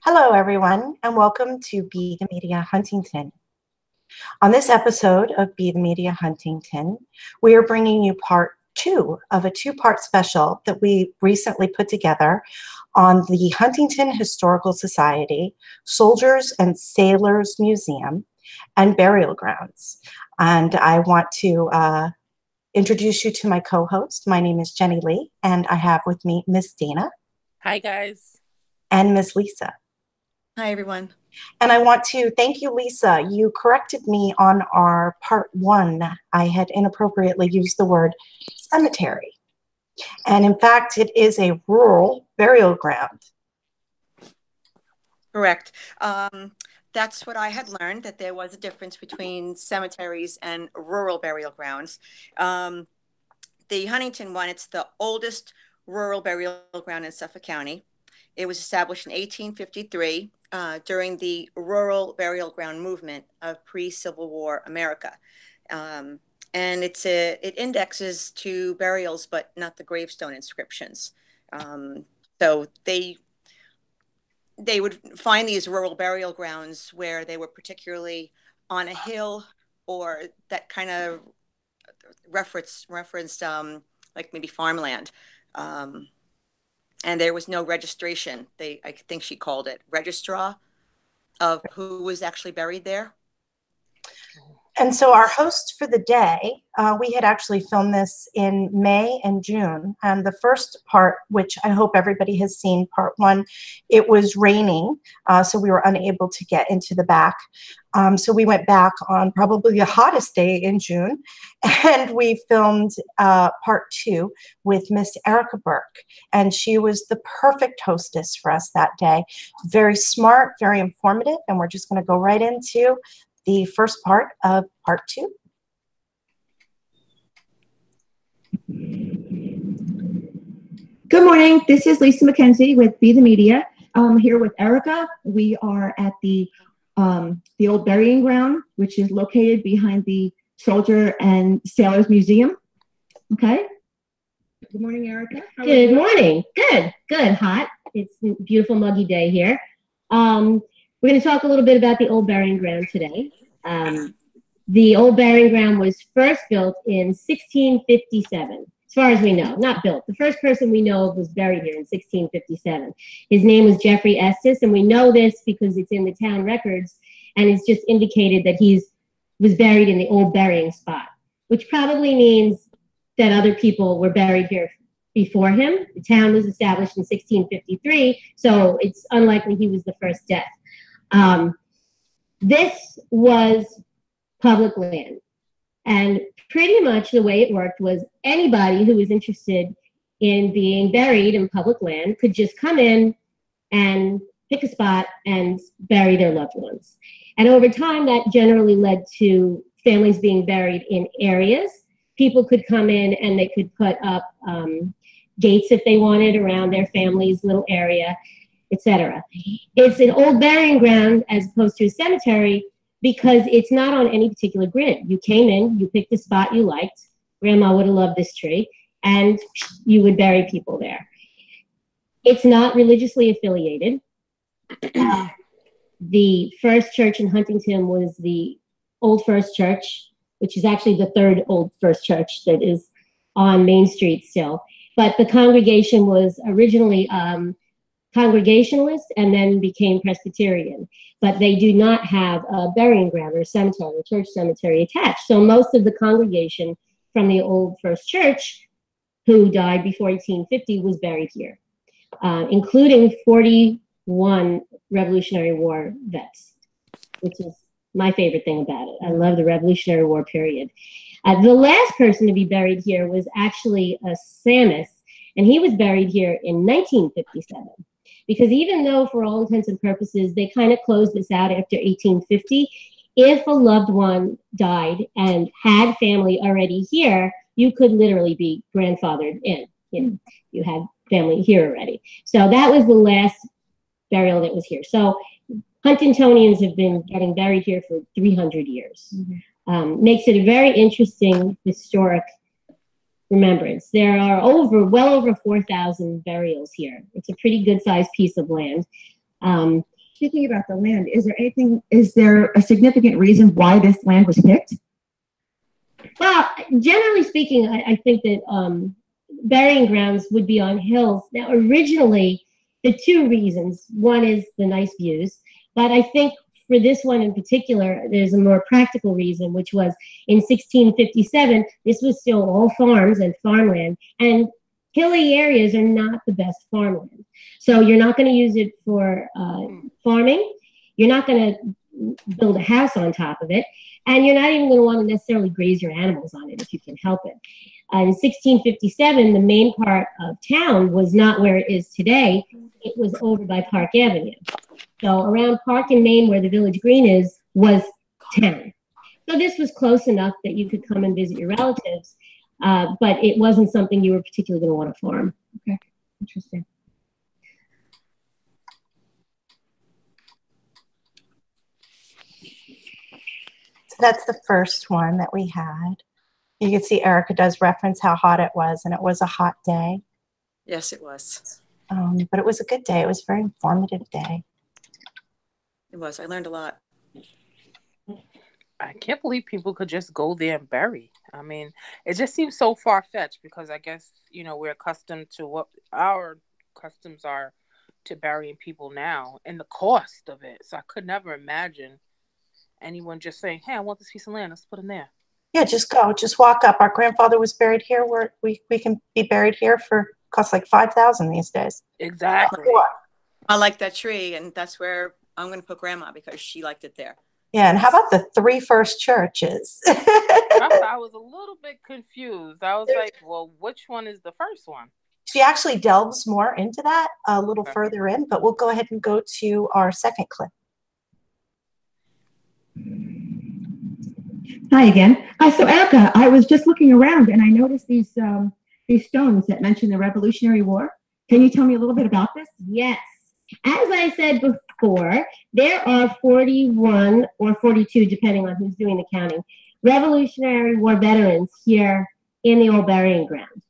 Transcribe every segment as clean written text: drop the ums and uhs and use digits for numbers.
Hello, everyone, and welcome to Be the Media Huntington. On this episode of Be the Media Huntington, we are bringing you part 2 of a 2-part special that we recently put together on the Huntington Historical Society, Soldiers and Sailors Museum, and Burial Grounds. And I want to introduce you to my co-host. My name is Jenny Lee, and I have with me Miss Dana. Hi, guys. And Miss Lisa. Hi, everyone. And I want to thank you, Lisa. You corrected me on our part 1. I had inappropriately used the word cemetery. And in fact, it is a rural burial ground. Correct. That's what I had learned, that there was a difference between cemeteries and rural burial grounds. The Huntington one, it's the oldest rural burial ground in Suffolk County. It was established in 1853 during the rural burial ground movement of pre-Civil War America. And it indexes to burials, but not the gravestone inscriptions. So they would find these rural burial grounds where they were particularly on a hill, or that kind of referenced like maybe farmland. And there was no registration. I think she called it registrar of who was actually buried there. And so our host for the day, we had actually filmed this in May and June. And the first part, which I hope everybody has seen, part 1, it was raining. So we were unable to get into the back. So we went back on probably the hottest day in June. And we filmed part 2 with Miss Erika Berk. And she was the perfect hostess for us that day. Very smart, very informative. And we're just going to go right into the first part of part 2. Good morning. This is Lisa McKenzie with Be the Media. I'm here with Erika. We are at the old burying ground, which is located behind the Soldier and Sailors Museum. Okay. Good morning, Erika. Good morning. Good. Hot. It's a beautiful muggy day here. We're going to talk a little bit about the old burying ground today. The old burying ground was first built in 1657, as far as we know. Not built. The first person we know of was buried here in 1657. His name was Jeffrey Estes, and we know this because it's in the town records, and it's just indicated that he was buried in the old burying spot, which probably means that other people were buried here before him. The town was established in 1653, so it's unlikely he was the first death. This was public land, and pretty much the way it worked was anybody who was interested in being buried in public land could just come in and pick a spot and bury their loved ones. And over time, that generally led to families being buried in areas. People could come in and they could put up gates if they wanted around their family's little area, etc. It's an old burying ground as opposed to a cemetery because it's not on any particular grid. You came in, you picked a spot you liked. Grandma would have loved this tree, and you would bury people there. It's not religiously affiliated. The first church in Huntington was the Old First Church, which is actually the third Old First Church that is on Main Street still. But the congregation was originally Congregationalist and then became Presbyterian. But they do not have a burying ground or a cemetery, a church cemetery attached. So most of the congregation from the Old First Church, who died before 1850, was buried here, including 41 Revolutionary War vets, which is my favorite thing about it. I love the Revolutionary War period. The last person to be buried here was actually a Sammis, and he was buried here in 1957. Because even though, for all intents and purposes, they kind of closed this out after 1850, if a loved one died and had family already here, you could literally be grandfathered in. You had family here already. So that was the last burial that was here. So Huntingtonians have been getting buried here for 300 years. Mm-hmm. Makes it a very interesting historic remembrance. There are well over 4,000 burials here. It's a pretty good sized piece of land. speaking about the land, is there a significant reason why this land was picked? Well, generally speaking, I think that burying grounds would be on hills. Now, originally, the two reasons, one is the nice views, but I think for this one in particular, there's a more practical reason, which was in 1657, this was still all farms and farmland, and hilly areas are not the best farmland. So you're not going to use it for farming. You're not going to build a house on top of it. And you're not even going to want to necessarily graze your animals on it if you can help it. In 1657, the main part of town was not where it is today. It was over by Park Avenue. So around Park and Main, where the Village Green is, was town. So this was close enough that you could come and visit your relatives, but it wasn't something you were particularly going to want to farm. Okay, interesting. So that's the first one that we had. You can see Erika does reference how hot it was, and it was a hot day. Yes, it was. But it was a good day. It was a very informative day. It was. I learned a lot. I can't believe people could just go there and bury. I mean, it just seems so far-fetched because I guess, you know, we're accustomed to what our customs are to burying people now and the cost of it. So I could never imagine anyone just saying, hey, I want this piece of land. Let's put it in there. Yeah, just go. Just walk up. Our grandfather was buried here. We can be buried here for costs like $5,000 these days. Exactly. I like that tree, and that's where I'm going to put Grandma because she liked it there. Yeah, and how about the 3 first churches? I was a little bit confused. I was like, well, which one is the first one? She actually delves more into that a little further in, but we'll go ahead and go to our second clip. Hi again. So Erika, I was just looking around and I noticed these stones that mention the Revolutionary War. Can you tell me a little bit about this? Yes. As I said before, there are 41 or 42, depending on who's doing the counting, Revolutionary War veterans here in the old burying ground.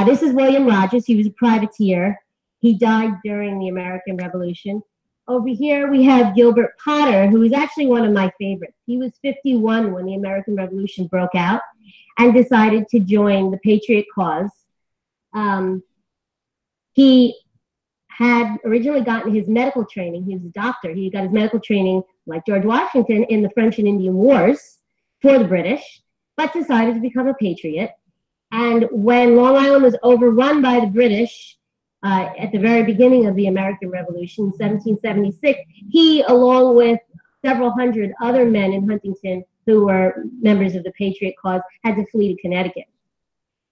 This is William Rogers. He was a privateer. He died during the American Revolution. Over here, we have Gilbert Potter, who is actually one of my favorites. He was 51 when the American Revolution broke out and decided to join the Patriot cause. He had originally gotten his medical training. He was a doctor. He got his medical training, like George Washington, in the French and Indian Wars for the British, but decided to become a patriot. And when Long Island was overrun by the British, at the very beginning of the American Revolution, 1776, he, along with several hundred other men in Huntington who were members of the Patriot cause, had to flee to Connecticut.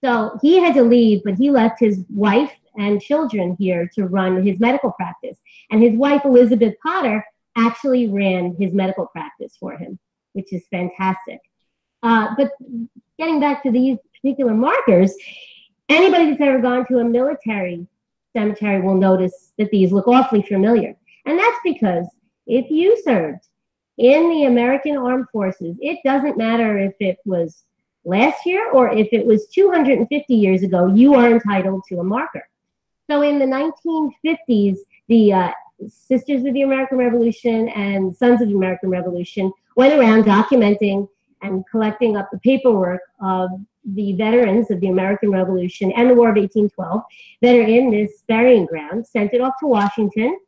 So he had to leave, but he left his wife and children here to run his medical practice. And his wife, Elizabeth Potter, actually ran his medical practice for him, which is fantastic. But getting back to these particular markers, anybody that's ever gone to a military cemetery will notice that these look awfully familiar. And that's because if you served in the American Armed Forces, it doesn't matter if it was last year or if it was 250 years ago, you are entitled to a marker. So in the 1950s, the Sisters of the American Revolution and Sons of the American Revolution went around documenting and collecting up the paperwork of the veterans of the American Revolution and the War of 1812 that are in this burying ground, sent it off to Washington,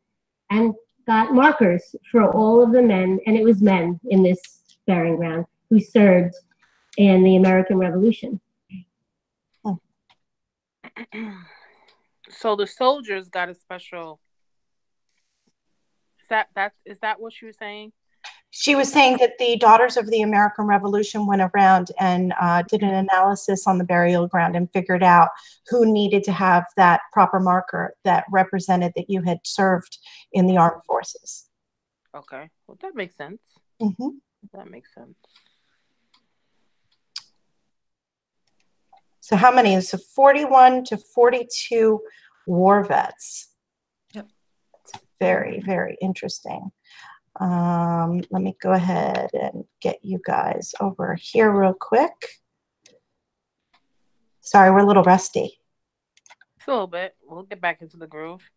and got markers for all of the men, and it was men in this burying ground, who served in the American Revolution. So the soldiers got a special. Is that what you were saying? She was saying that the Daughters of the American Revolution went around and did an analysis on the burial ground and figured out who needed to have that proper marker that represented that you had served in the armed forces. Okay, well that makes sense. Mm-hmm. That makes sense. So how many? So 41 to 42 war vets. Yep. It's very, very interesting. Let me go ahead and get you guys over here real quick. Sorry, we're a little rusty. Just a little bit. We'll get back into the groove.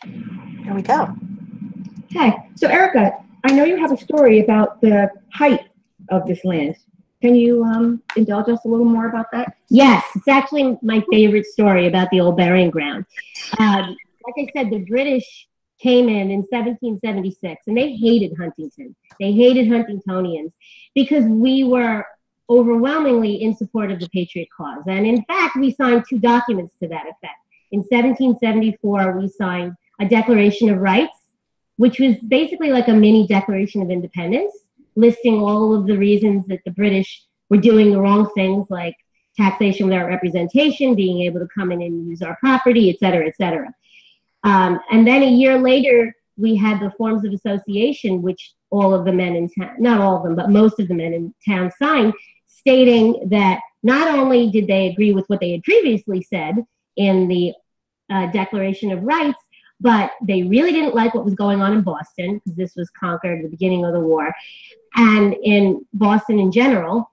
Here we go. Hi. So Erika, I know you have a story about the height of this land. Can you indulge us a little more about that? Yes, it's actually my favorite story about the old burying ground. Like I said, the British came in 1776, and they hated Huntington. They hated Huntingtonians because we were overwhelmingly in support of the Patriot cause. And in fact, we signed 2 documents to that effect. In 1774, we signed a Declaration of Rights, which was basically like a mini Declaration of Independence, listing all of the reasons that the British were doing the wrong things, like taxation without representation, being able to come in and use our property, et cetera, et cetera. And then a year later, we had the Forms of Association, which all of the men in town, not all of them, but most of the men in town signed, stating that not only did they agree with what they had previously said in the Declaration of Rights, but they really didn't like what was going on in Boston, because this was conquered at the beginning of the war, and in Boston in general.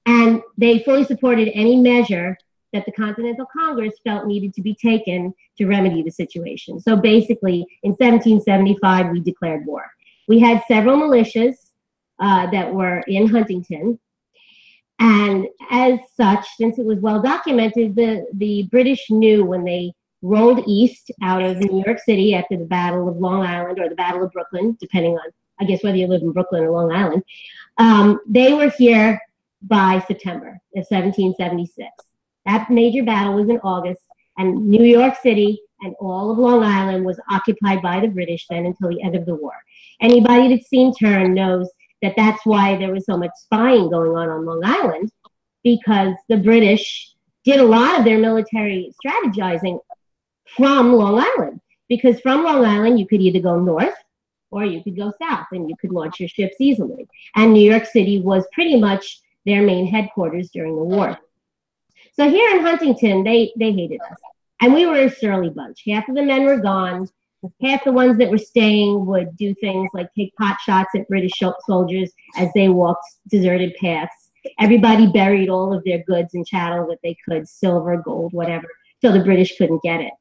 And they fully supported any measure that the Continental Congress felt needed to be taken to remedy the situation. So basically, in 1775, we declared war. We had several militias that were in Huntington. And as such, since it was well documented, the British knew when they rolled east out of New York City after the Battle of Long Island or the Battle of Brooklyn, depending on, I guess, whether you live in Brooklyn or Long Island, they were here by September of 1776. That major battle was in August, and New York City and all of Long Island was occupied by the British then until the end of the war. Anybody that's seen Turn knows that that's why there was so much spying going on Long Island, because the British did a lot of their military strategizing from Long Island. Because from Long Island, you could either go north or you could go south, and you could launch your ships easily. And New York City was pretty much their main headquarters during the war. So here in Huntington, they hated us. And we were a surly bunch. Half of the men were gone. Half the ones that were staying would do things like take pot shots at British soldiers as they walked deserted paths. Everybody buried all of their goods and chattel that they could, silver, gold, whatever, so the British couldn't get it.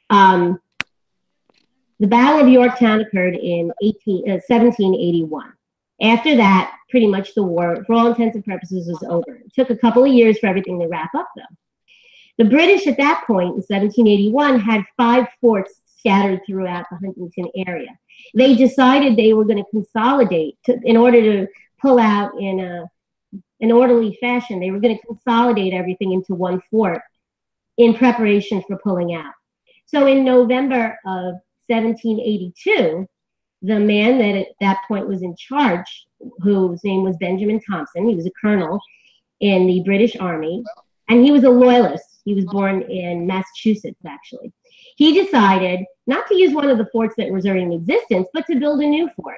The Battle of Yorktown occurred in 1781. After that, pretty much the war, for all intents and purposes, was over. It took a couple of years for everything to wrap up, though. The British at that point, in 1781, had 5 forts scattered throughout the Huntington area. They decided they were going to consolidate in order to pull out in an orderly fashion. They were going to consolidate everything into one fort in preparation for pulling out. So in November of 1782, the man that at that point was in charge, whose name was Benjamin Thompson, he was a colonel in the British Army, and he was a loyalist. He was born in Massachusetts, actually. He decided not to use one of the forts that was already in existence, but to build a new fort.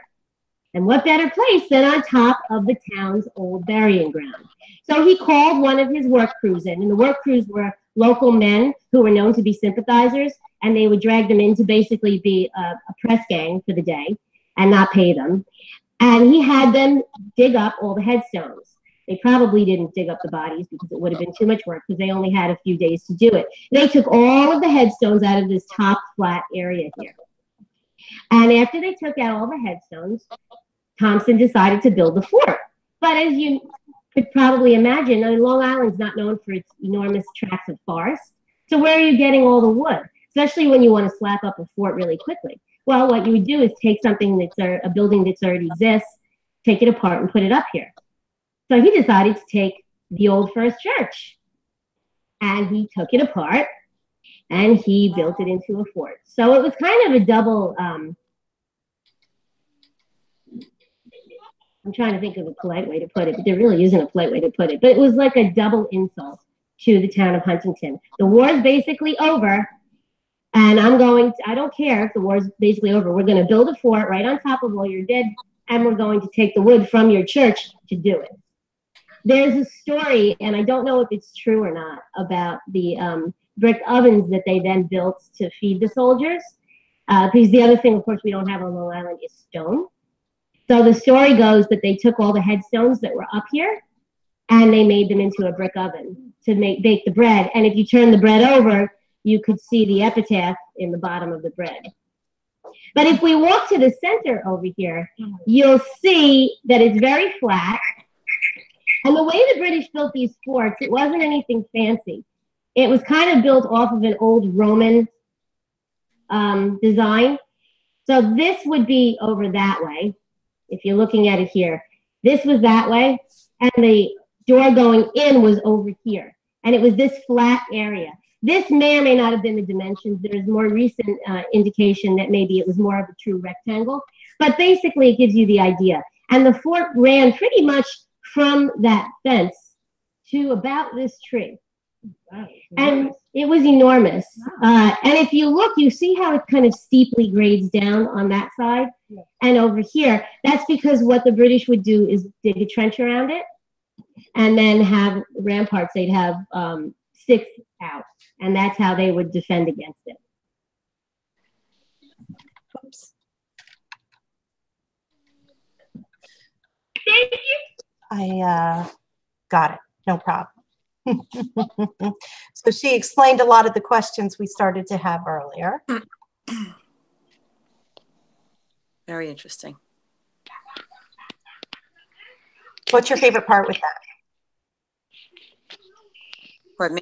And what better place than on top of the town's old burying ground? So he called one of his work crews in, and the work crews were local men who were known to be sympathizers, and they would drag them in to basically be a press gang for the day and not pay them. And he had them dig up all the headstones. They probably didn't dig up the bodies because it would have been too much work, because they only had a few days to do it. They took all of the headstones out of this top flat area here. And after they took out all the headstones, Thompson decided to build the fort. But as you could probably imagine, I mean, Long Island's not known for its enormous tracts of forest. So where are you getting all the wood? Especially when you want to slap up a fort really quickly. Well, what you would do is take something that's a building that's already exists, take it apart and put it up here. So he decided to take the old First Church, and he took it apart and he built it into a fort. So it was kind of a double, I'm trying to think of a polite way to put it, but there really isn't a polite way to put it. But it was like a double insult to the town of Huntington. The war is basically over, and I don't care if the war is basically over. We're going to build a fort right on top of all your dead, and we're going to take the wood from your church to do it. There's a story, and I don't know if it's true or not, about the brick ovens that they then built to feed the soldiers. Because the other thing, of course, we don't have on Long Island is stone. So the story goes that they took all the headstones that were up here, and they made them into a brick oven to bake the bread. And if you turn the bread over, you could see the epitaph in the bottom of the bread. But if we walk to the center over here, you'll see that it's very flat. And the way the British built these forts, it wasn't anything fancy. It was kind of built off of an old Roman design. So this would be over that way, if you're looking at it here. This was that way, and the door going in was over here. And it was this flat area. This may or may not have been the dimensions. There's more recent indication that maybe it was more of a true rectangle. But basically, it gives you the idea. And the fort ran pretty much from that fence to about this tree. Wow, and it was enormous. Wow. And if you look, you see how it kind of steeply grades down on that side. Yeah. And over here, that's because what the British would do is dig a trench around it and then have ramparts. They'd have sticks out. And that's how they would defend against it. Oops. Thank you. I got it. No problem. So she explained a lot of the questions we started to have earlier. Very interesting. What's your favorite part with that? For me?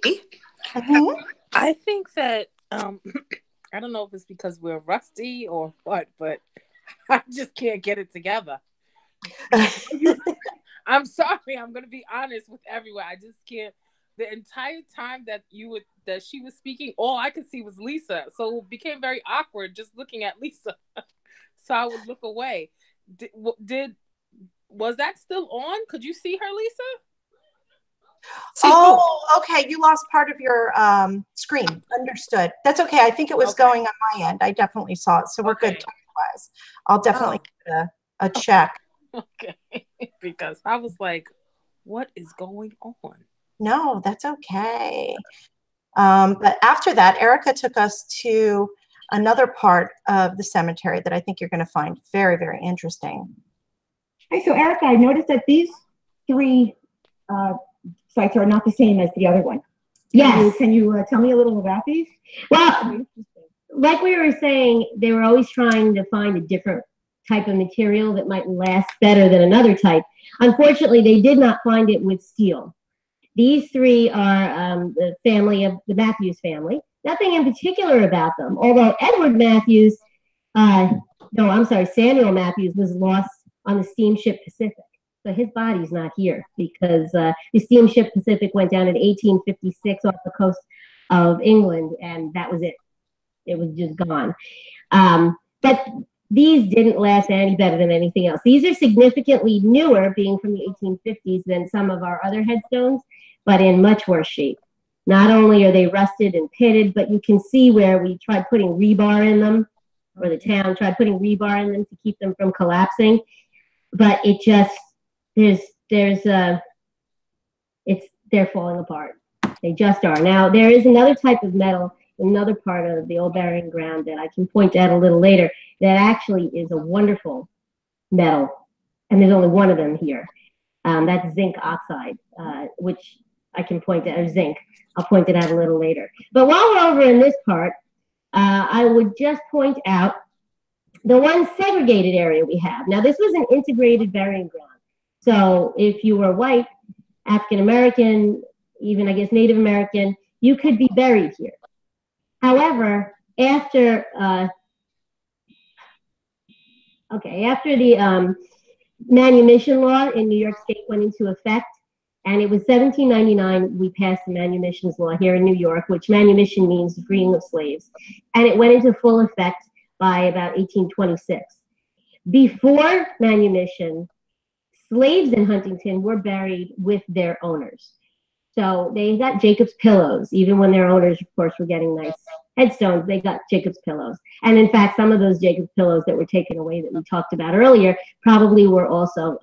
Mm-hmm. I think that, I don't know if it's because we're rusty or what, but I just can't get it together. I'm sorry. I'm going to be honest with everyone. I just can't. The entire time that she was speaking, all I could see was Lisa. So it became very awkward just looking at Lisa. So I would look away. Was that still on? Could you see her, Lisa? Oh, okay. You lost part of your screen. Understood. That's okay. I think it was going on my end. I definitely saw it. So we're good time-wise. I'll definitely get a check. Okay. Because I was like, what is going on? No, that's okay. But after that, Erika took us to another part of the cemetery that I think you're going to find very, very interesting. Hey, so Erika, I noticed that these three sites are not the same as the other one. Yes. Can you tell me a little about these? Well, like we were saying, they were always trying to find a different type of material that might last better than another type. Unfortunately, they did not find it with steel. These three are the family of the Matthews family. Nothing in particular about them, although Samuel Matthews was lost on the steamship Pacific. So his body's not here because the steamship Pacific went down in 1856 off the coast of England, and that was it. It was just gone. But these didn't last any better than anything else. These are significantly newer, being from the 1850s, than some of our other headstones, but in much worse shape. Not only are they rusted and pitted, but you can see where we tried putting rebar in them, or the town tried putting rebar in them to keep them from collapsing. But it just, they're falling apart. They just are. Now, there is another type of metal, another part of the old burying ground that I can point out a little later that actually is a wonderful metal, and there's only one of them here. That's zinc oxide, which I can point out, or zinc. I'll point it out a little later. But while we're over in this part, I would just point out the one segregated area we have. Now, this was an integrated burying ground. So if you were white, African American, even I guess Native American, you could be buried here. However, after the manumission law in New York State went into effect, and it was 1799, we passed the manumissions law here in New York, which manumission means the freeing of slaves. And it went into full effect by about 1826. Before manumission, slaves in Huntington were buried with their owners. So they got Jacob's pillows, even when their owners, of course, were getting nice headstones, they got Jacob's pillows. And in fact, some of those Jacob's pillows that were taken away that we talked about earlier probably were also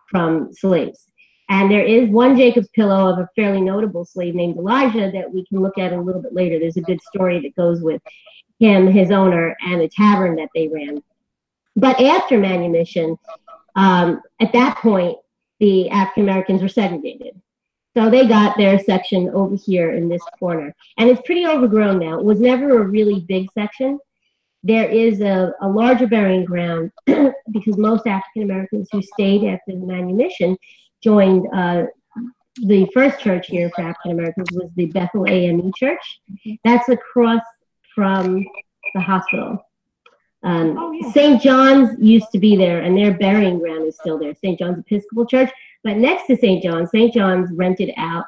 from slaves. And there is one Jacob's pillow of a fairly notable slave named Elijah that we can look at a little bit later. There's a good story that goes with him, his owner, and the tavern that they ran. But after manumission, at that point, the African Americans were segregated. So they got their section over here in this corner. And it's pretty overgrown now. It was never a really big section. there is a larger burying ground because most African Americans who stayed after the manumission joined the first church here for African Americans was the Bethel AME Church. That's across from the hospital. St. John's used to be there, and their burying ground is still there, St. John's Episcopal Church. But next to St. John's rented out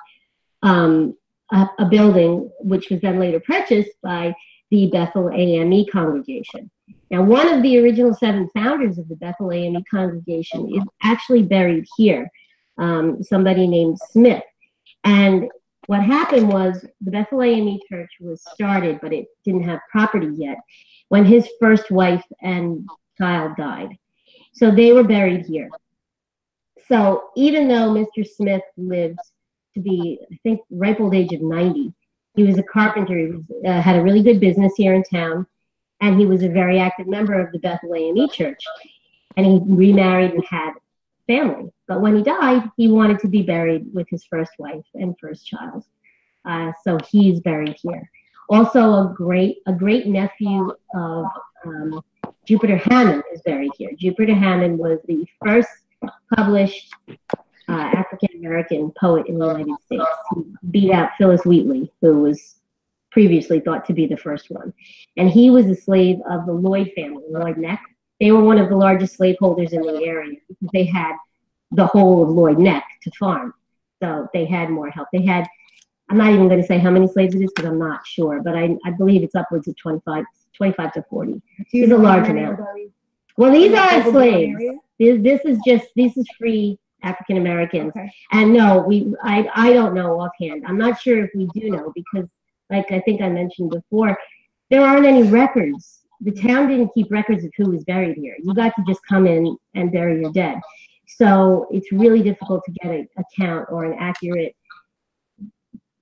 a building, which was then later purchased by the Bethel AME congregation. Now, one of the original 7 founders of the Bethel AME congregation is actually buried here, somebody named Smith. And what happened was the Bethel AME Church was started, but it didn't have property yet, when his first wife and child died. So they were buried here. So even though Mr. Smith lived to be, I think, ripe old age of 90, he was a carpenter. He had a really good business here in town, and he was a very active member of the Bethel AME Church. And he remarried and had family. But when he died, he wanted to be buried with his first wife and first child. So he's buried here. Also, a great nephew of Jupiter Hammond is buried here. Jupiter Hammond was the first published African-American poet in the United States. He beat out Phyllis Wheatley, who was previously thought to be the first one. And he was a slave of the Lloyd family, Lloyd Neck. They were one of the largest slaveholders in the area because they had the whole of Lloyd Neck to farm. So they had more help. They had, I'm not even going to say how many slaves it is because I'm not sure, but I believe it's upwards of 25 to 40. It's a large amount. Well, these aren't slaves. This is free African Americans. Okay. And no, I don't know offhand. I'm not sure if we do know because, like I think I mentioned before, there aren't any records. The town didn't keep records of who was buried here. You got to just come in and bury your dead. So it's really difficult to get a count or an accurate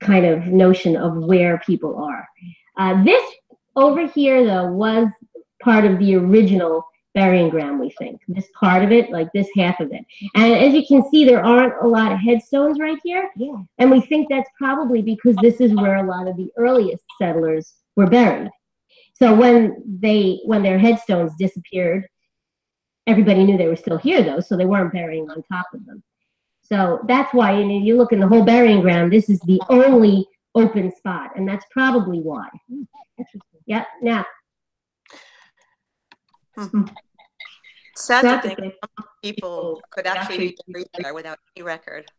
kind of notion of where people are. This over here, though, was part of the original burying ground, we think. This part of it, like this half of it. And as you can see, there aren't a lot of headstones right here. Yeah. And we think that's probably because this is where a lot of the earliest settlers were buried. So when their headstones disappeared, everybody knew they were still here, though, so they weren't burying on top of them. So that's why, and if you look in the whole burying ground, this is the only open spot, and that's probably why. Interesting. Yep. Now. Sad to think people could actually be buried there without any record.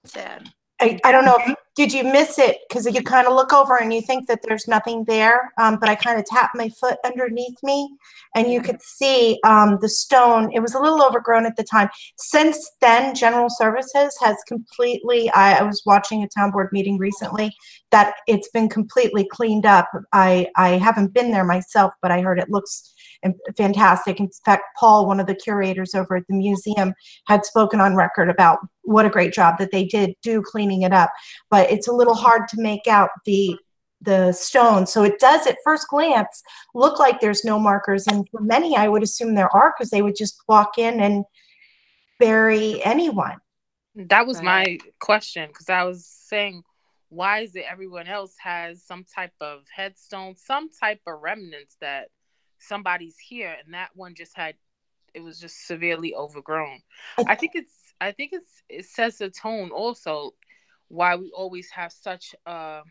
Sad. I don't know, did you miss it? Because you kind of look over and you think that there's nothing there, but I kind of tapped my foot underneath me and you could see the stone. It was a little overgrown at the time. Since then, General Services has completely, I was watching a town board meeting recently that it's been completely cleaned up. I haven't been there myself, but I heard it looks fantastic. In fact, Paul, one of the curators over at the museum, had spoken on record about what a great job that they did do cleaning it up. But it's a little hard to make out the stone. So it does at first glance look like there's no markers. And for many, I would assume there are because they would just walk in and bury anyone. That was my question because I was saying, why is it everyone else has some type of headstone, some type of remnants that somebody's here, and that one just had, it was just severely overgrown. I think it sets a tone also why we always have such a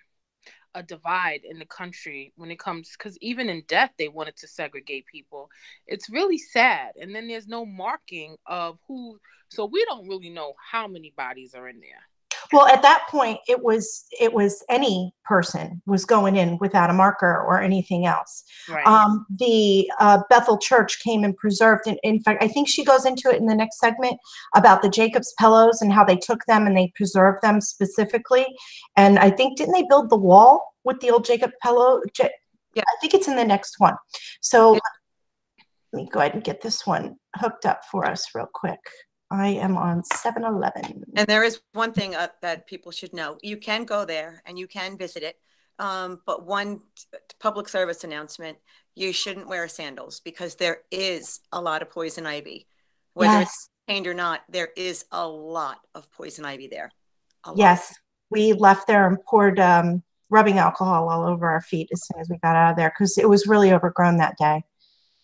divide in the country when it comes, because even in death they wanted to segregate people. It's really sad. And then there's no marking of who, so we don't really know how many bodies are in there. Well, at that point, it was any person was going in without a marker or anything else. Right. The Bethel Church came and preserved, and in fact, I think she goes into it in the next segment about the Jacob's pillows and how they took them and they preserved them specifically. And I think, didn't they build the wall with the old Jacob pillow? Yeah. I think it's in the next one. So let me go ahead and get this one hooked up for us real quick. I am on 7-Eleven. And there is one thing that people should know. You can go there and you can visit it. But one public service announcement, you shouldn't wear sandals because there is a lot of poison ivy. Whether it's contained or not, there is a lot of poison ivy there. Yes, we left there and poured rubbing alcohol all over our feet as soon as we got out of there because it was really overgrown that day.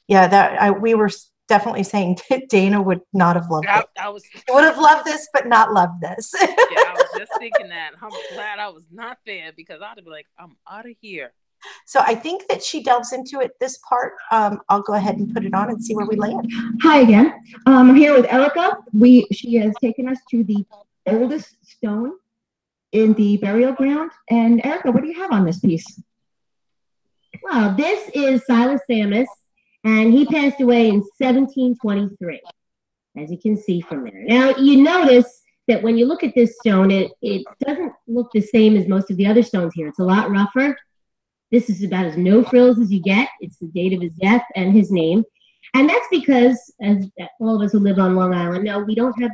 Yeah, we were definitely saying Dana would not have loved it. She would have loved this, but not loved this. Yeah, I was just thinking that. I'm glad I was not there because I'd be like, I'm out of here. So I think that she delves into it this part. I'll go ahead and put it on and see where we land. Hi again. I'm here with Erika. She has taken us to the oldest stone in the burial ground. And Erika, what do you have on this piece? Well, this is Silas Sammis, and he passed away in 1723, as you can see from there. Now, you notice that when you look at this stone, it doesn't look the same as most of the other stones here. It's a lot rougher. This is about as no frills as you get. It's the date of his death and his name. And that's because, as all of us who live on Long Island know, we don't have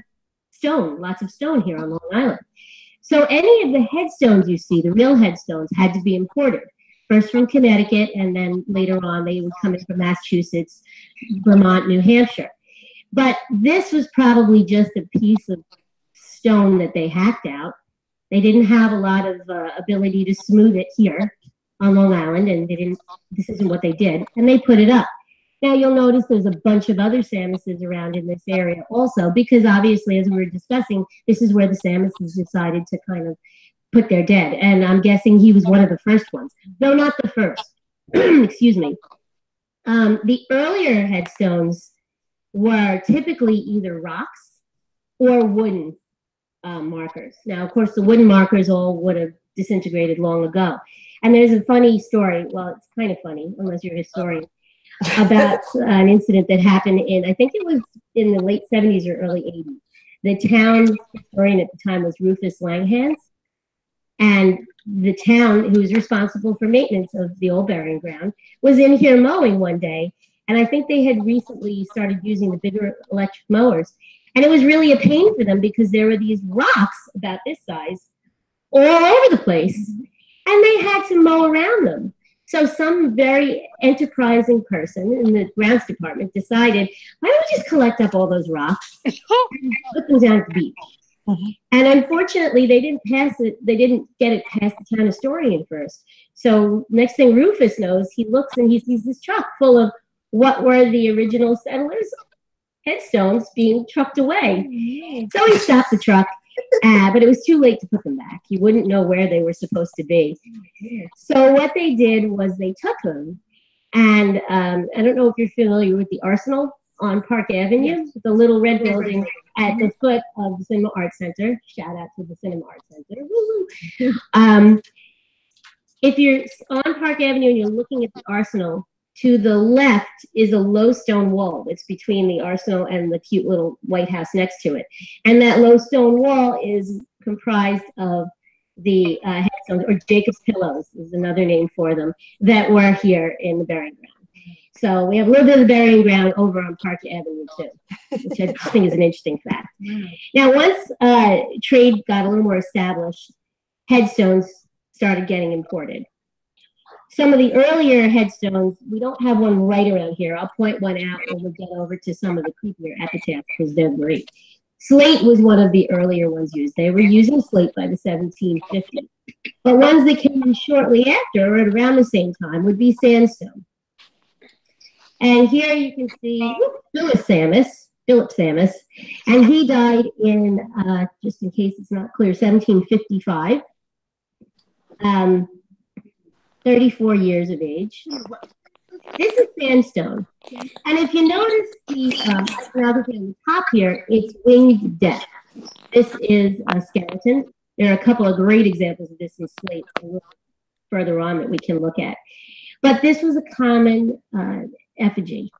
stone, lots of stone here on Long Island. So any of the headstones you see, the real headstones, had to be imported. First from Connecticut, and then later on they would come in from Massachusetts, Vermont, New Hampshire. But this was probably just a piece of stone that they hacked out. They didn't have a lot of ability to smooth it here on Long Island, and this isn't what they did, and they put it up. Now you'll notice there's a bunch of other Sammises around in this area also, because obviously, as we were discussing, this is where the Sammises decided to kind of put their dead, and I'm guessing he was one of the first ones, though not the first. Excuse me. The earlier headstones were typically either rocks or wooden markers. Now, of course, the wooden markers all would have disintegrated long ago. And there's a funny story, well, it's kind of funny, unless you're a historian, about an incident that happened in, I think it was in the late 70s or early 80s. The town historian at the time was Rufus Langhans, and the town, who was responsible for maintenance of the old burying ground, was in here mowing one day, and I think they had recently started using the bigger electric mowers, and it was really a pain for them because there were these rocks about this size all over the place, and they had to mow around them. So some very enterprising person in the grounds department decided, why don't we just collect up all those rocks and put them down at the beach? And unfortunately, they didn't get it past the town historian first. So next thing Rufus knows, he looks and he sees this truck full of what were the original settlers' headstones being trucked away. So he stopped the truck. But it was too late to put them back. You wouldn't know where they were supposed to be. So what they did was they took them, and I don't know if you're familiar with the Arsenal on Park Avenue, the little red building at the foot of the Cinema Arts Center. Shout out to the Cinema Arts Center. Woo-hoo. If you're on Park Avenue and you're looking at the Arsenal, to the left is a low stone wall. It's between the Arsenal and the cute little White House next to it. And that low stone wall is comprised of the headstones, or Jacob's Pillows is another name for them, that were here in the burying ground. So we have a little bit of the burying ground over on Park Avenue too, which I think is an interesting fact. Now, once trade got a little more established, headstones started getting imported. Some of the earlier headstones, we don't have one right around here. I'll point one out when we get over to some of the creepier epitaphs because they're great. Slate was one of the earlier ones used. They were using slate by the 1750s. But ones that came in shortly after, or at around the same time, would be sandstone. And here you can see Philip Sammis, and he died in, just in case it's not clear, 1755. 34 years of age. This is sandstone. And if you notice the iconography on the top here, it's winged death. This is a skeleton. There are a couple of great examples of this in slate a little further on that we can look at. But this was a common effigy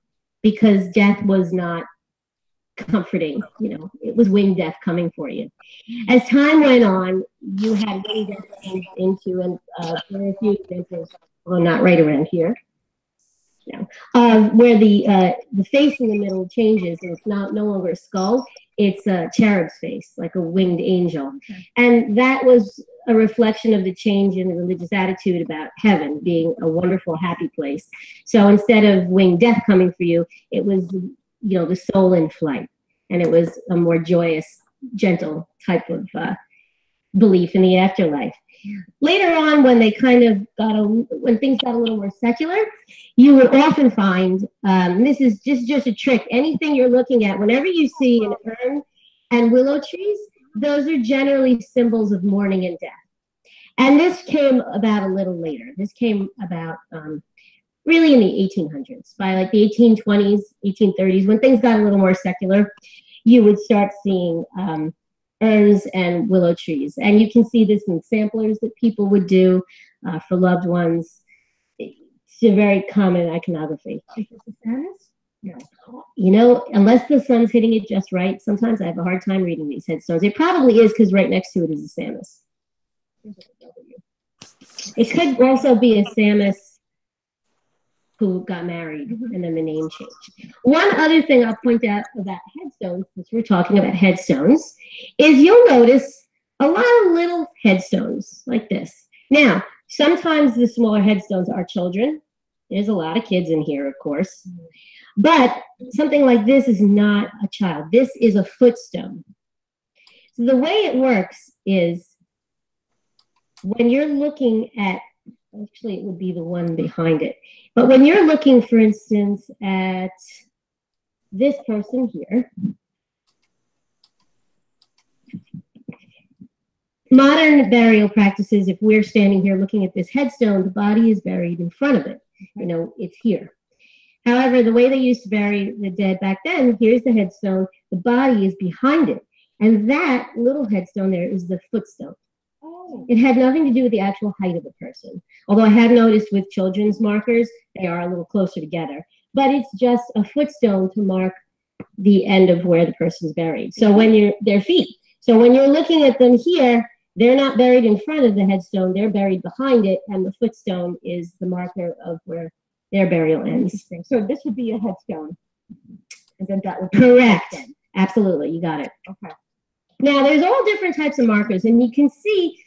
because death was not comforting. You know, it was winged death coming for you. As time went on, you had winged death changed into, and there are a few examples, well, not right around here, where the face in the middle changes, and it's no longer a skull, it's a cherub's face, like a winged angel. Okay. And that was a reflection of the change in the religious attitude about heaven being a wonderful, happy place. So instead of winged death coming for you, it was, you know, the soul in flight. And it was a more joyous, gentle type of belief in the afterlife. Later on, when they kind of when things got a little more secular, you would often find, this is just a trick, anything you're looking at, whenever you see an urn and willow trees, those are generally symbols of mourning and death. And this came about a little later. This came about really in the 1800s, by like the 1820s, 1830s, when things got a little more secular, you would start seeing urns and willow trees. And you can see this in samplers that people would do for loved ones. It's a very common iconography. Is this a Samus? No. You know, unless the sun's hitting it just right, sometimes I have a hard time reading these headstones. It probably is because right next to it is a Samus. It could also be a Samus who got married and then the name changed. One other thing I'll point out about headstones, since we're talking about headstones, is you'll notice a lot of little headstones like this. Now, sometimes the smaller headstones are children. There's a lot of kids in here, of course. But something like this is not a child. This is a footstone. So the way it works is when you're looking at, actually it would be the one behind it, but when you're looking, for instance, at this person here, modern burial practices, if we're standing here looking at this headstone, the body is buried in front of it. You know, it's here. However, the way they used to bury the dead back then, here's the headstone, the body is behind it. And that little headstone there is the footstone. Oh. It had nothing to do with the actual height of the person. Although I have noticed with children's markers, they are a little closer together. But it's just a footstone to mark the end of where the person's buried. So when you're, their feet. So when you're looking at them here, they're not buried in front of the headstone, they're buried behind it, and the footstone is the marker of where their burial ends. So this would be a headstone. And then that would be correct. Absolutely, you got it. Okay. Now, there's all different types of markers, and you can see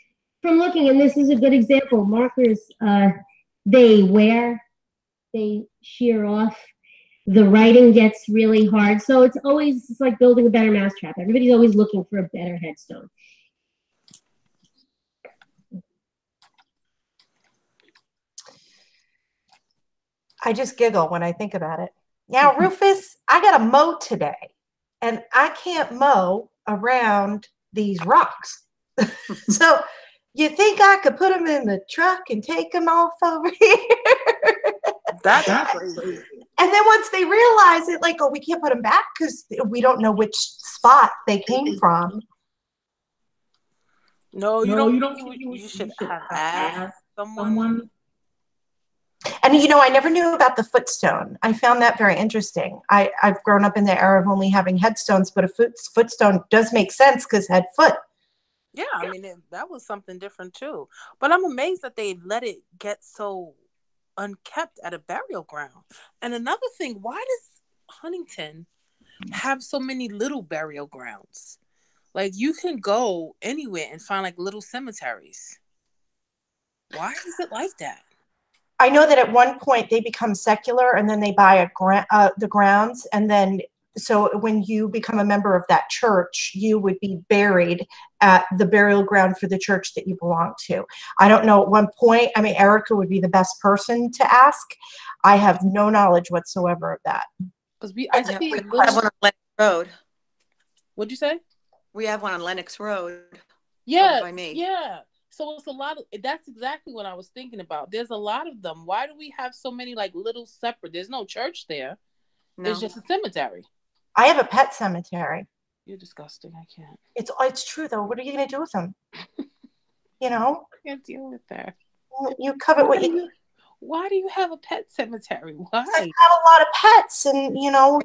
from looking, and this is a good example, markers they wear, they shear off, the writing gets really hard, so it's like building a better mousetrap. Everybody's always looking for a better headstone. I just giggle when I think about it. Now, Rufus, I got to mow today, and I can't mow around these rocks. So you think I could put them in the truck and take them off over here? That's crazy. And then once they realize it, like, oh, we can't put them back because we don't know which spot they came from. No, you should have asked someone. And, you know, I never knew about the footstone. I found that very interesting. I've grown up in the era of only having headstones, but a footstone does make sense because head foot. Yeah, I mean, that was something different too. But I'm amazed that they let it get so unkept at a burial ground. And another thing, why does Huntington have so many little burial grounds? Like, you can go anywhere and find like little cemeteries. Why is it like that? I know that at one point they become secular and then they buy the grounds, and then so when you become a member of that church, you would be buried at the burial ground for the church that you belong to. I don't know at one point. I mean, Erika would be the best person to ask. I have no knowledge whatsoever of that. Because we have one on Lennox Road. What'd you say? We have one on Lennox Road. Yeah, by me. Yeah. So it's a lot of, that's exactly what I was thinking about. There's a lot of them. Why do we have so many like little separate? There's no church there. No. It's just a cemetery. I have a pet cemetery. You're disgusting. I can't. It's true though. What are you going to do with them? You know? I can't deal with that. You covet what you. Why do you have a pet cemetery? Why? I've got a lot of pets, and you know.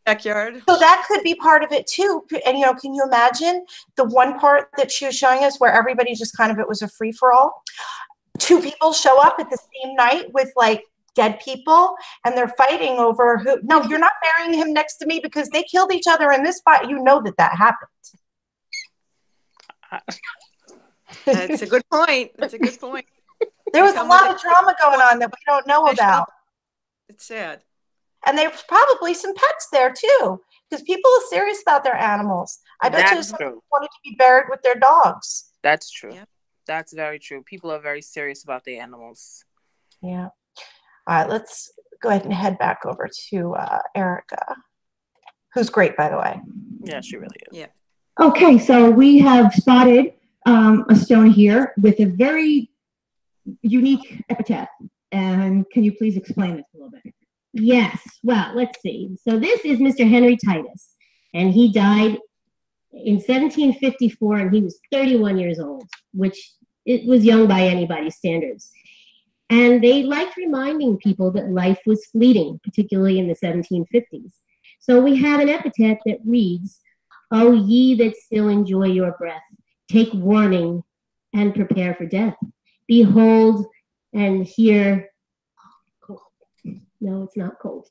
Backyard. So that could be part of it too. And you know, can you imagine the one part that she was showing us where everybody just kind of, it was a free for all? Two people show up at the same night with like dead people, and they're fighting over who. No, you're not burying him next to me because they killed each other in this fight. You know that happened. That's a good point. That's a good point. There was a lot of drama going on that we don't know about. It's sad. And there's probably some pets there too, because people are serious about their animals. I bet you some people wanted to be buried with their dogs. That's true. Yeah. That's very true. People are very serious about their animals. Yeah. All right, let's go ahead and head back over to Erika, who's great, by the way. Yeah, she really is. Yeah. Okay, so we have spotted a stone here with a very unique epitaph. And can you please explain this a little bit? Yes. Well, let's see. So this is Mr. Henry Titus, and he died in 1754, and he was 31 years old, which it was young by anybody's standards. And they liked reminding people that life was fleeting, particularly in the 1750s. So we have an epitaph that reads, "O ye that still enjoy your breath, take warning and prepare for death. Behold and hear." No, it's not cold.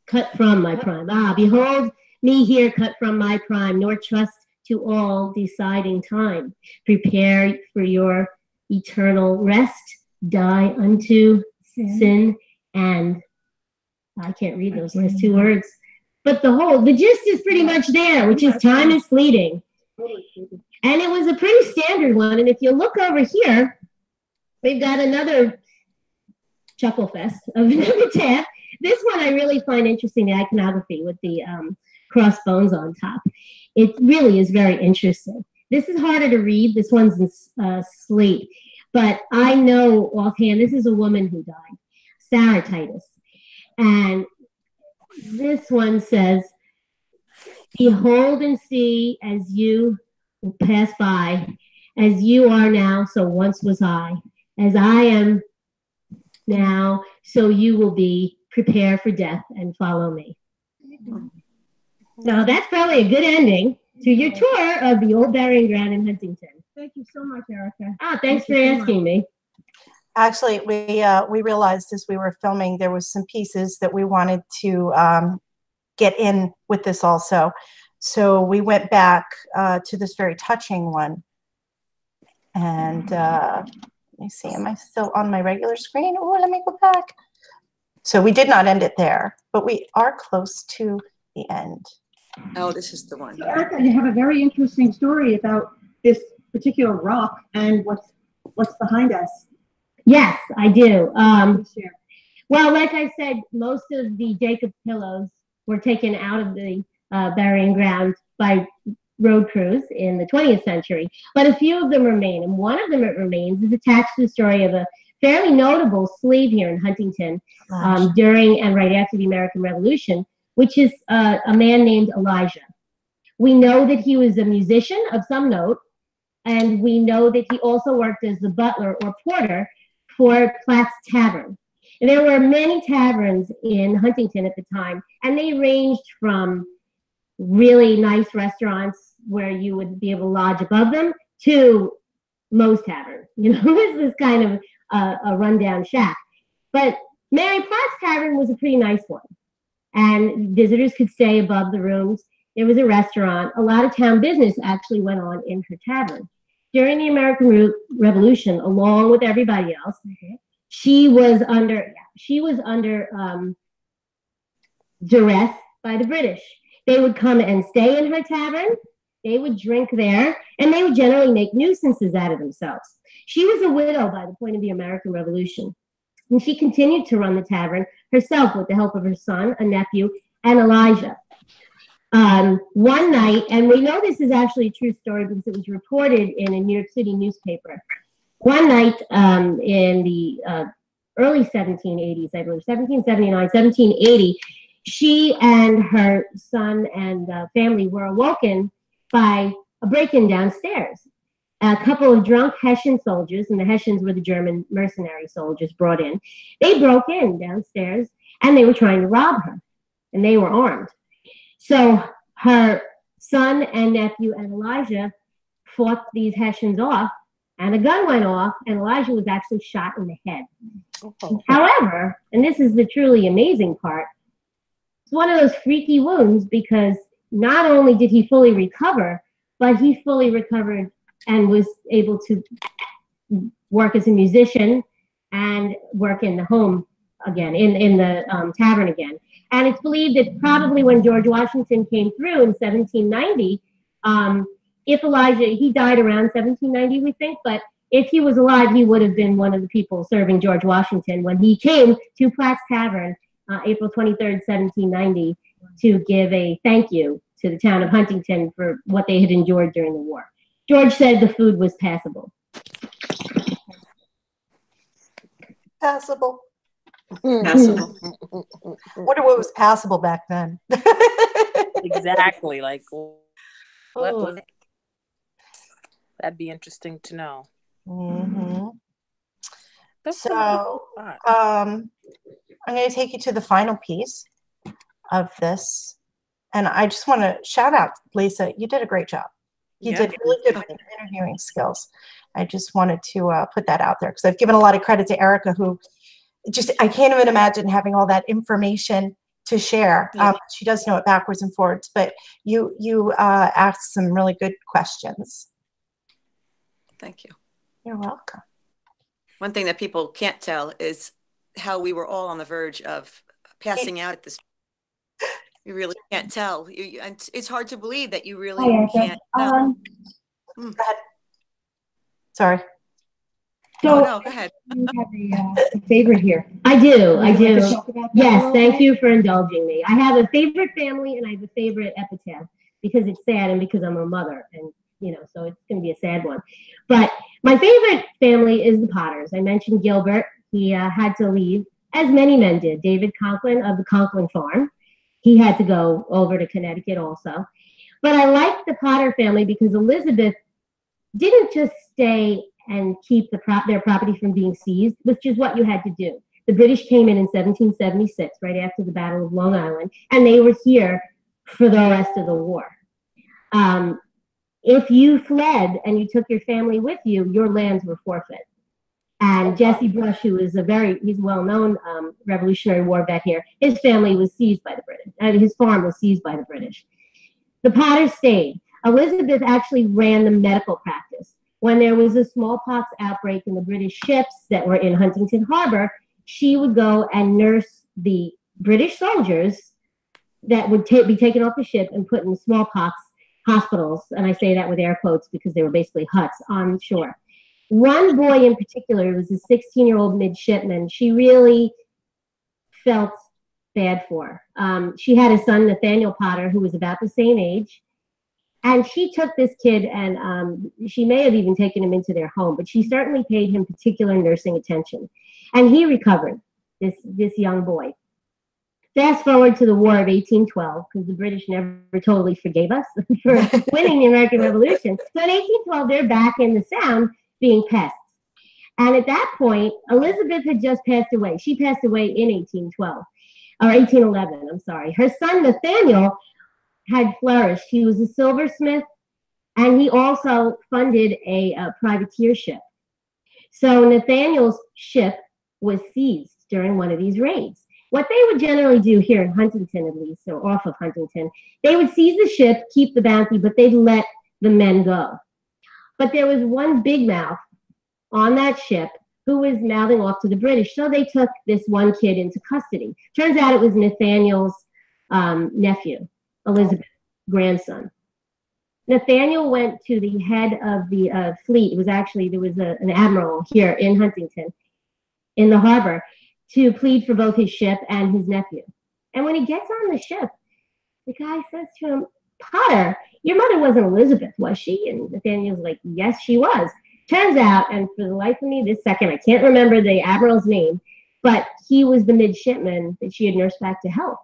Cut from my prime. Behold me here cut from my prime, nor trust to all deciding time. Prepare for your eternal rest. Die unto sin and I can't read those last two words. But the gist is pretty much there, which is time is fleeting. And it was a pretty standard one. And if you look over here, we've got another chuckle fest of an epitaph. This one I really find interesting, the iconography with the crossbones on top. It really is very interesting. This is harder to read. This one's in slate. But I know offhand, this is a woman who died, Sarah Titus. And this one says, "Behold and see as you pass by, as you are now, so once was I. As I am now, so you will be. Prepare for death and follow me." So that's probably a good ending to your tour of the old burying ground in Huntington. Thank you so much, Erika. Thanks for asking me. Actually, we realized as we were filming there was some pieces that we wanted to get in with this also. So we went back to this very touching one. And let me see, am I still on my regular screen? Oh, let me go back. So we did not end it there, but we are close to the end. Oh, this is the one. Erika, you have a very interesting story about this particular rock and what's behind us. Yes, I do. Well, like I said, most of the Jacob's pillows were taken out of the burying ground by road crews in the 20th century, but a few of them remain, and one of them that remains is attached to the story of a fairly notable slave here in Huntington during and right after the American Revolution, which is a man named Elijah. We know that he was a musician of some note, and we know that he also worked as the butler or porter for Platt's Tavern. And there were many taverns in Huntington at the time, and they ranged from really nice restaurants where you would be able to lodge above them to Moe's Tavern. You know, this is kind of a rundown shack. But Mary Platt's Tavern was a pretty nice one. And visitors could stay above the rooms. There was a restaurant. A lot of town business actually went on in her tavern. During the American Revolution, along with everybody else, she was under duress by the British. They would come and stay in her tavern. They would drink there, and they would generally make nuisances out of themselves. She was a widow by the point of the American Revolution, and she continued to run the tavern herself with the help of her son, a nephew, and Elijah. One night, and we know this is actually a true story because it was reported in a New York City newspaper. One night in the early 1780s, I believe, 1779, 1780, she and her son and family were awoken by a break-in downstairs. A couple of drunk Hessian soldiers, and the Hessians were the German mercenary soldiers brought in. They broke in downstairs, and they were trying to rob her, and they were armed. So her son and nephew and Elijah fought these Hessians off, and a gun went off, and Elijah was actually shot in the head. Oh. However, and this is the truly amazing part, it's one of those freaky wounds because not only did he fully recover, but he fully recovered and was able to work as a musician and work in the home again, in the tavern again. And it's believed that probably when George Washington came through in 1790, if Elijah, he died around 1790, we think, but if he was alive, he would have been one of the people serving George Washington when he came to Platt's Tavern, April 23rd, 1790, to give a thank you to the town of Huntington for what they had endured during the war. George said the food was passable. Passable. Passable. Wonder what was passable back then. Exactly. Like, that'd be interesting to know. Mm-hmm. So, I'm going to take you to the final piece of this. And I just want to shout out, Lisa, you did a great job. You did really good with your interviewing skills. I just wanted to put that out there because I've given a lot of credit to Erika, who I can't even imagine having all that information to share. She does know it backwards and forwards, but you asked some really good questions. Thank you. You're welcome. One thing that people can't tell is how we were all on the verge of passing out at this. You really can't tell. It's hard to believe that you really can't tell. Go ahead. Sorry. So, no, go ahead. You have a favorite here. I do. Yes, thank thank you for indulging me. I have a favorite family and I have a favorite epitaph because it's sad and because I'm a mother, and so it's going to be a sad one. But my favorite family is the Potters. I mentioned Gilbert. He had to leave, as many men did. David Conklin of the Conklin Farm. He had to go over to Connecticut also. But I like the Potter family because Elizabeth didn't just stay and keep their property from being seized, which is what you had to do. The British came in 1776, right after the Battle of Long Island, and they were here for the rest of the war. If you fled and you took your family with you, your lands were forfeit. And Jesse Brush, who is he's a well-known Revolutionary War vet here, his family was seized by the British. His farm was seized by the British. The Potters stayed. Elizabeth actually ran the medical practice. When there was a smallpox outbreak in the British ships that were in Huntington Harbor, she would go and nurse the British soldiers that would be taken off the ship and put in smallpox hospitals. And I say that with air quotes because they were basically huts on shore. One boy in particular was a 16-year-old midshipman. She really felt bad for. She had a son, Nathaniel Potter, who was about the same age. And she took this kid and she may have even taken him into their home, but she certainly paid him particular nursing attention. And he recovered, this young boy. Fast forward to the War of 1812, because the British never totally forgave us for winning the American Revolution. So in 1812, they're back in the Sound being pests. And at that point, Elizabeth had just passed away. She passed away in 1812, or 1811, I'm sorry. Her son, Nathaniel, had flourished. He was a silversmith, and he also funded a privateer ship. So Nathaniel's ship was seized during one of these raids. What they would generally do here in Huntington, at least, or off of Huntington, they would seize the ship, keep the bounty, but they'd let the men go. But there was one big mouth on that ship who was mouthing off to the British, so they took this one kid into custody. Turns out it was Nathaniel's nephew, Elizabeth's grandson. Nathaniel went to the head of the fleet. It was actually, there was an admiral here in Huntington, in the harbor, to plead for both his ship and his nephew. And when he gets on the ship, the guy says to him, Potter, your mother wasn't Elizabeth, was she? And Nathaniel's like, yes, she was. Turns out, and for the life of me this second, I can't remember the admiral's name, but he was the midshipman that she had nursed back to health.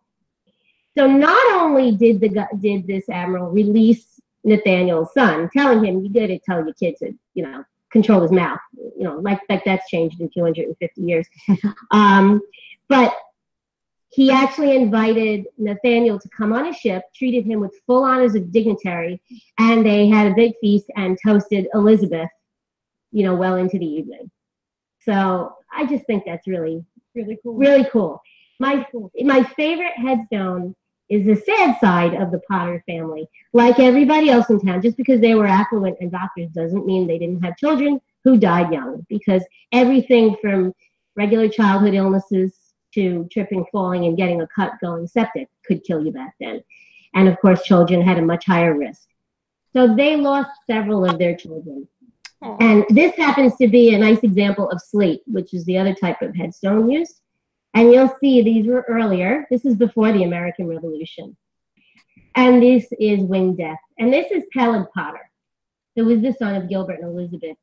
So not only did this admiral release Nathaniel's son, telling him, you got to tell your kid to, control his mouth, like that's changed in 250 years. But he actually invited Nathaniel to come on a ship, treated him with full honors of dignitary, and they had a big feast and toasted Elizabeth, well into the evening. So I just think that's really, really cool. Really cool. My favorite headstone is the sad side of the Potter family. Like everybody else in town, just because they were affluent and doctors doesn't mean they didn't have children who died young, because everything from regular childhood illnesses to tripping, falling, and getting a cut going septic could kill you back then. And of course, children had a much higher risk. So they lost several of their children. Oh. And this happens to be a nice example of slate, which is the other type of headstone used. And you'll see these were earlier. This is before the American Revolution. And this is Winged Death. And this is Peleg Potter, who was the son of Gilbert and Elizabeth.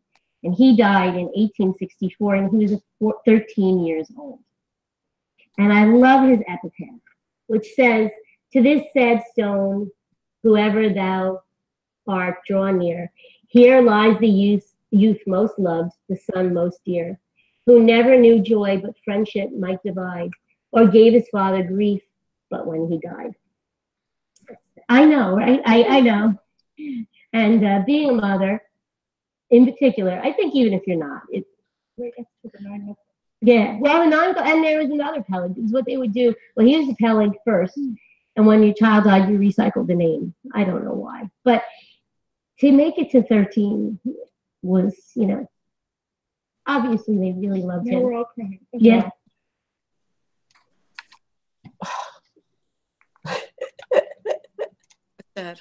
And he died in 1864, and he was 13 years old. And I love his epitaph, which says, "To this sad stone, whoever thou art, draw near. Here lies the youth most loved, the son most dear, who never knew joy but friendship might divide, or gave his father grief but when he died." I know, right? I know. And being a mother, in particular, I think even if you're not, yeah. Well, and there was another Peleg. It's what they would do. Well, here's the Peleg first, and when your child died, you recycled the name. I don't know why, but to make it to 13 was, obviously they really loved him. We're all crying. Yeah. Sad.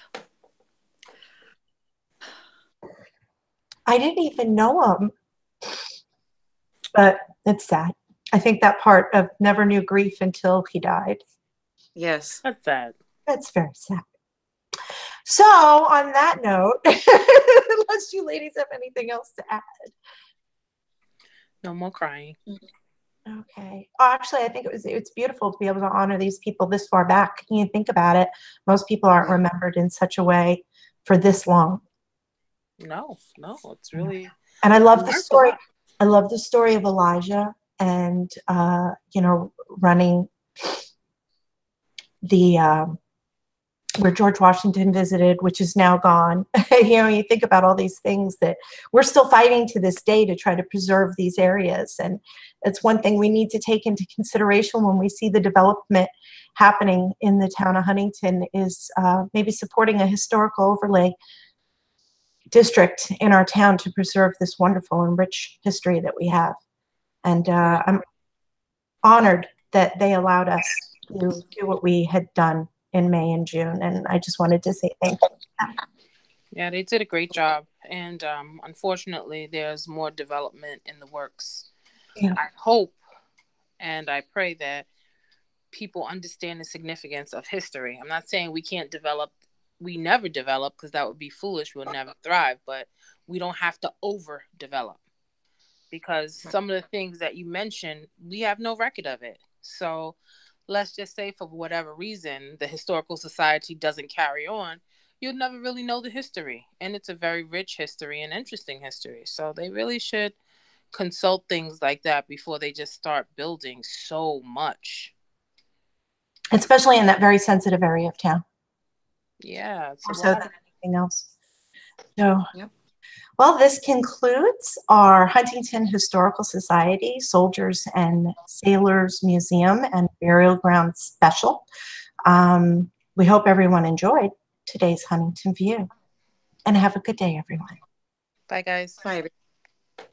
I didn't even know him, but it's sad. I think that part of never knew grief until he died. Yes. That's sad. That's very sad. So on that note, unless you ladies have anything else to add. No more crying. Okay. Oh, actually, I think it's beautiful to be able to honor these people this far back. You think about it. Most people aren't remembered in such a way for this long. No, it's really. And I love the story. I love the story of Elijah and running the where George Washington visited, which is now gone. You think about all these things that we're still fighting to this day to try to preserve these areas. And it's one thing we need to take into consideration when we see the development happening in the town of Huntington is maybe supporting a historical overlay district in our town to preserve this wonderful and rich history that we have. And I'm honored that they allowed us to do what we had done in May and June, and I just wanted to say thank you. Yeah, they did a great job, and unfortunately, there's more development in the works. Yeah. I hope and I pray that people understand the significance of history. I'm not saying we can't develop, we never develop, because that would be foolish. We'll never thrive, but we don't have to overdevelop, because some of the things that you mentioned, we have no record of it. So let's just say for whatever reason, the Historical Society doesn't carry on, you'll never really know the history. And it's a very rich history and interesting history. So they really should consult things like that before they just start building so much. Especially in that very sensitive area of town. Yeah. More so than anything else. So, Yep. Well, this concludes our Huntington Historical Society Soldiers and Sailors Museum and Burial Ground Special. We hope everyone enjoyed today's Huntington View. And have a good day, everyone. Bye, guys. Bye.